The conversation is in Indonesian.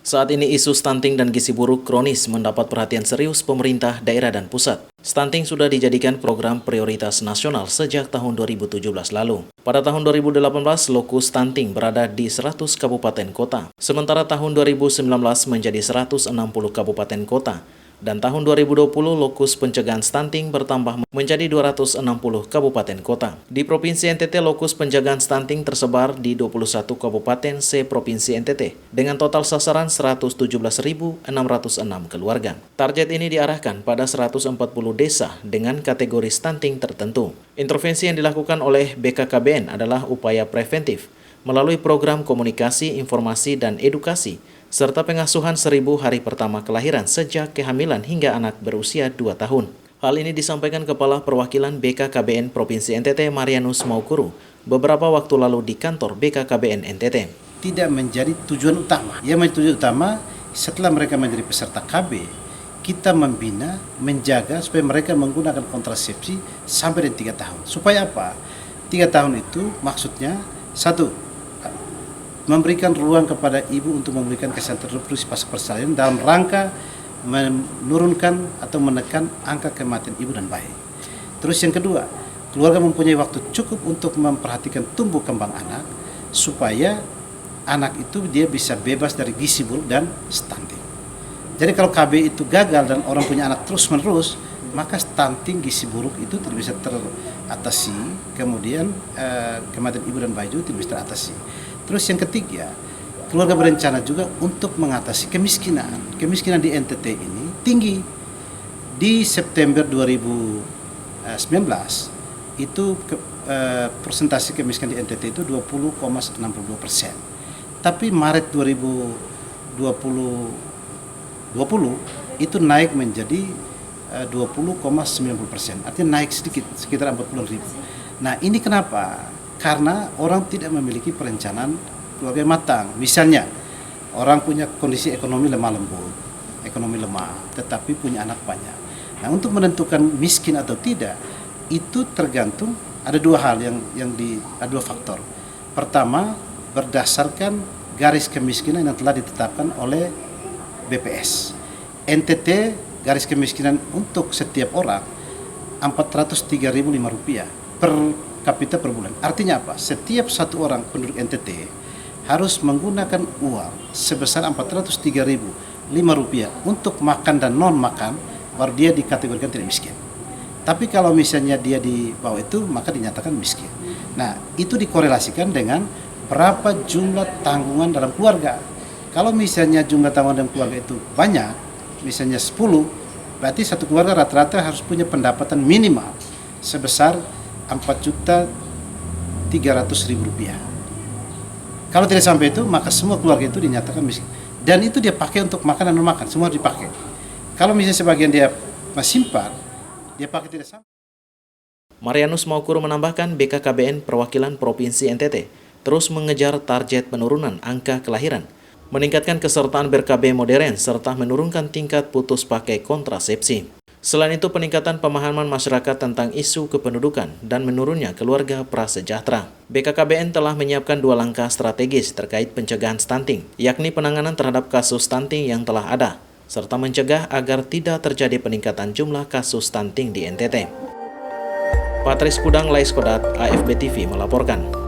Saat ini isu stunting dan gizi buruk kronis mendapat perhatian serius pemerintah daerah dan pusat. Stunting sudah dijadikan program prioritas nasional sejak tahun 2017 lalu. Pada tahun 2018, lokus stunting berada di 100 kabupaten kota, sementara tahun 2019 menjadi 160 kabupaten kota. Dan tahun 2020, lokus pencegahan stunting bertambah menjadi 260 kabupaten kota. Di Provinsi NTT, lokus pencegahan stunting tersebar di 21 kabupaten se-Provinsi NTT, dengan total sasaran 117.606 keluarga. Target ini diarahkan pada 140 desa dengan kategori stunting tertentu. Intervensi yang dilakukan oleh BKKBN adalah upaya preventif, melalui program komunikasi, informasi, dan edukasi, serta pengasuhan 1000 hari pertama kelahiran sejak kehamilan hingga anak berusia 2 tahun. Hal ini disampaikan Kepala Perwakilan BKKBN Provinsi NTT Marianus Maukuru beberapa waktu lalu di kantor BKKBN NTT. Tidak menjadi tujuan utama. Yang menjadi tujuan utama setelah mereka menjadi peserta KB, kita membina, menjaga supaya mereka menggunakan kontrasepsi sampai dengan 3 tahun. Supaya apa? 3 tahun itu maksudnya, 1, memberikan ruang kepada ibu untuk memberikan kesehatan reproduksi pasca persalinan dalam rangka menurunkan atau menekan angka kematian ibu dan bayi. Terus yang kedua, keluarga mempunyai waktu cukup untuk memperhatikan tumbuh kembang anak supaya anak itu dia bisa bebas dari gizi buruk dan stunting. Jadi kalau KB itu gagal dan orang punya anak terus-menerus, maka stunting gizi buruk itu tidak bisa teratasi, kemudian kematian ibu dan bayi itu tidak bisa teratasi. Terus yang ketiga, keluarga berencana juga untuk mengatasi kemiskinan. Kemiskinan di NTT ini tinggi. Di September 2019 itu persentase kemiskinan di NTT itu 20,62%. Tapi Maret 2020 itu naik menjadi 20,90%. Artinya naik sedikit, sekitar 40.000. Nah, ini kenapa? Karena orang tidak memiliki perencanaan keluarga yang matang. Misalnya, orang punya kondisi ekonomi lemah lembut, ekonomi lemah, tetapi punya anak banyak. Nah, untuk menentukan miskin atau tidak, itu tergantung ada dua hal ada dua faktor. Pertama, berdasarkan garis kemiskinan yang telah ditetapkan oleh BPS. NTT garis kemiskinan untuk setiap orang Rp403.005 per kapita per bulan. Artinya apa? Setiap satu orang penduduk NTT harus menggunakan uang sebesar Rp403.005 untuk makan dan non makan, baru dia dikategorikan tidak miskin. Tapi kalau misalnya dia di bawah itu, maka dinyatakan miskin. Nah, itu dikorelasikan dengan berapa jumlah tanggungan dalam keluarga. Kalau misalnya jumlah tanggungan dalam keluarga itu banyak, misalnya 10, berarti satu keluarga rata-rata harus punya pendapatan minimal sebesar Rp4.300.000. Kalau tidak sampai itu, maka semua keluarga itu dinyatakan miskin. Dan itu dia pakai untuk makan dan non-makan, semua dipakai. Kalau misalnya sebagian dia masih simpan, dia pakai tidak sampai. Marianus Maukuru menambahkan BKKBN Perwakilan Provinsi NTT terus mengejar target penurunan angka kelahiran, meningkatkan kesertaan ber-KB modern, serta menurunkan tingkat putus pakai kontrasepsi. Selain itu, peningkatan pemahaman masyarakat tentang isu kependudukan dan menurunnya keluarga prasejahtera. BKKBN telah menyiapkan 2 langkah strategis terkait pencegahan stunting, yakni penanganan terhadap kasus stunting yang telah ada, serta mencegah agar tidak terjadi peningkatan jumlah kasus stunting di NTT. Patris Kudang, Laiskodat, AFB TV melaporkan.